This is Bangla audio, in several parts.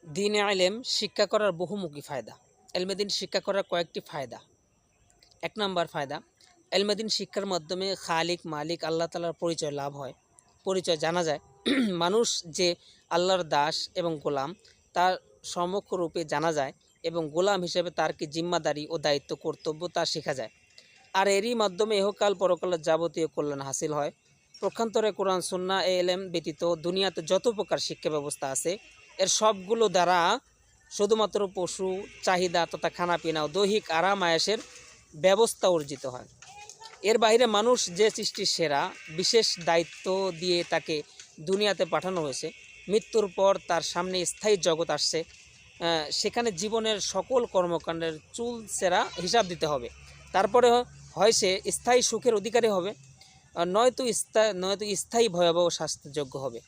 দ্বীনে ইলম শিক্ষা করার বহুমুখী ফায়দা। ইলমে দ্বীন শিক্ষা করার কয়েকটি ফায়দা। ১ নাম্বার ফায়দা, ইলমে দ্বীন শিক্ষার মাধ্যমে খালিক মালিক আল্লাহ তাআলার পরিচয় লাভ হয়, পরিচয় জানা যায়। মানুষ যে আল্লাহর দাস এবং গোলাম তার সমক্ষরূপে জানা যায় এবং গোলাম হিসেবে তার কি জিম্মাদারি ও দায়িত্ব কর্তব্য তা শেখা যায়। আর এরই মাধ্যমে ইহকাল পরকালের যাবতীয় কল্যাণ হাসিল হয়। পক্ষান্তরে কোরআন সুন্নাহ এ ইলম ব্যতীত দুনিয়াতে যত প্রকার শিক্ষা ব্যবস্থা আছে এর সবগুলো দ্বারা শুধুমাত্র পশু চাহিদা তথা খানাপিনা ও দৈহিক আরাম আয়েশের ব্যবস্থা অর্জিত হয়। এর বাইরে মানুষ যে সৃষ্টির সেরা, বিশেষ দায়িত্ব দিয়ে তাকে দুনিয়াতে পাঠানো হয়েছে। মৃত্যুর পর তার সামনে স্থায়ী জগৎ আসছে, সেখানে জীবনের সকল কর্মকাণ্ডের চুলচেরা হিসাব দিতে হবে। তারপরে হয় সে স্থায়ী সুখের অধিকারী হবে, নয়তো স্থায়ী ভয়াবহ শাস্তিযোগ্য হবে।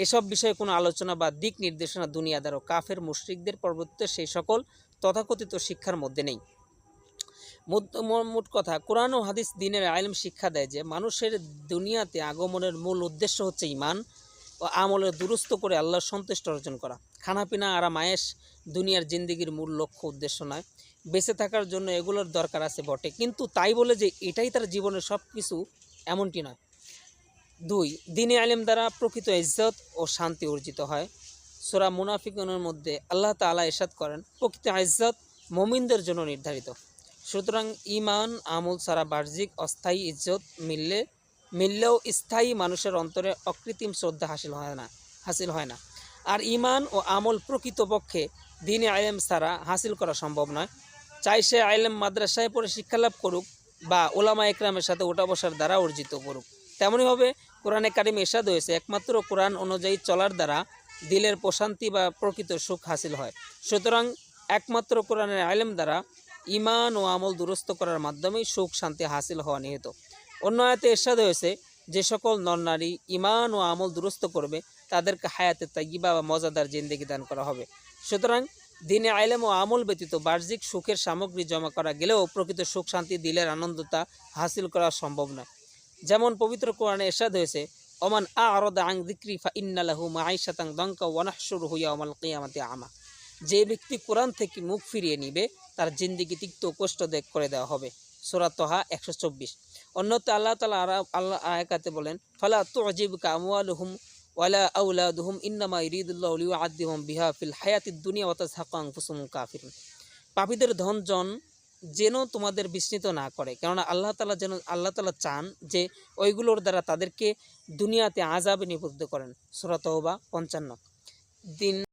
এসব বিষয়ে কোনো আলোচনা বা দিক নির্দেশনা দুনিয়াদার ও কাফের মুশরিকদের পরবর্তীতে সেই সকল তথাকথিত শিক্ষার মধ্যে নেই। মোট কথা, কোরআন ও হাদিস দ্বীনের ইলম শিক্ষা দেয় যে মানুষের দুনিয়াতে আগমনের মূল উদ্দেশ্য হচ্ছে ঈমান ও আমলের দুরুস্ত করে আল্লাহর সন্তুষ্ট অর্জন করা। খানাপিনা আরাম আয়েশ দুনিয়ার জিন্দিগির মূল লক্ষ্য উদ্দেশ্য নয়। বেঁচে থাকার জন্য এগুলোর দরকার আছে বটে, কিন্তু তাই বলে যে এটাই তার জীবনের সব কিছু এমনটি নয়। ২. দ্বীনে ইলম দ্বারা প্রকৃত ইজ্জত ও শান্তি অর্জিত হয়। সূরা মুনাফিকুনের মধ্যে আল্লাহ তাআলা ইরশাদ করেন, প্রকৃত ইজ্জত মুমিনদের জন্য নির্ধারিত। সুতরাং ঈমান আমল ছাড়া বাহ্যিক অস্থায়ী ইজ্জত মিললেও স্থায়ী মানুষের অন্তরে অকৃত্রিম শ্রদ্ধা হাসিল হয় না। আর ঈমান ও আমল প্রকৃতপক্ষে দ্বীনে ইলম ছাড়া হাসিল করা সম্ভব নয়। চাই সে ইলম মাদ্রাসায় পড়ে শিক্ষালাভ করুক বা উলামা একরামের সাথে ওঠা বসার দ্বারা অর্জিত করুক। তেমনইভাবে কোরআনে কারিমে ইরশাদ হয়েছে, একমাত্র কোরআন অনুযায়ী চলার দ্বারা দিলের প্রশান্তি বা প্রকৃত সুখ হাসিল হয়। সুতরাং একমাত্র কোরআনের ইলম দ্বারা ঈমান ও আমল দুরস্ত করার মাধ্যমেই সুখ শান্তি হাসিল হওয়া নিহিত। অন্য আয়াতে ইরশাদ হয়েছে, যে সকল নরনারী ঈমান ও আমল দুরস্ত করবে তাদেরকে হায়াতে তাইয়্যিবা বা মজাদার জিন্দেগি দান করা হবে। সুতরাং দ্বীনে ইলম ও আমল ব্যতীত বাহ্যিক সুখের সামগ্রী জমা করা গেলেও প্রকৃত সুখ শান্তি দিলের আনন্দতা হাসিল করা সম্ভব নয়। যেমন পবিত্র কোরআনে ইরশাদ হয়েছে, ওমান আ'রাদা আন যিকরি ফাইন্না লাহু মাঈশাতান দানকা ওয়া নাহশুরুহু ইয়াওমাল কিয়ামাতি আমা। যে ব্যক্তি কোরআন থেকে মুখ ফিরিয়ে নিবে তার জিন্দেগি তিক্ত কষ্ট করে দেওয়া হবে। সূরা তাহা ১২৪। অন্যতে আল্লাহ তাআলা আয়াতে বলেন, ফালা তু'জিবকা আমওয়ালুহুম ওয়ালা আওলাদুহুম ইন্নামা ইরিদুল্লাহু লিইউআযযিবাহুম বিহা ফিল হায়াতিদ দুনিয়া ওয়া তাযহাকা আনফুসুহুম কাফিরুন। পাপীদের ধন যেন তোমাদের বিস্মিত না করে, কেননা আল্লাহ তাআলা চান যে ওইগুলোর দ্বারা তাদেরকে দুনিয়াতে আযাবে নিবদ্ধ করেন। সূরা তাওবা ৫৫।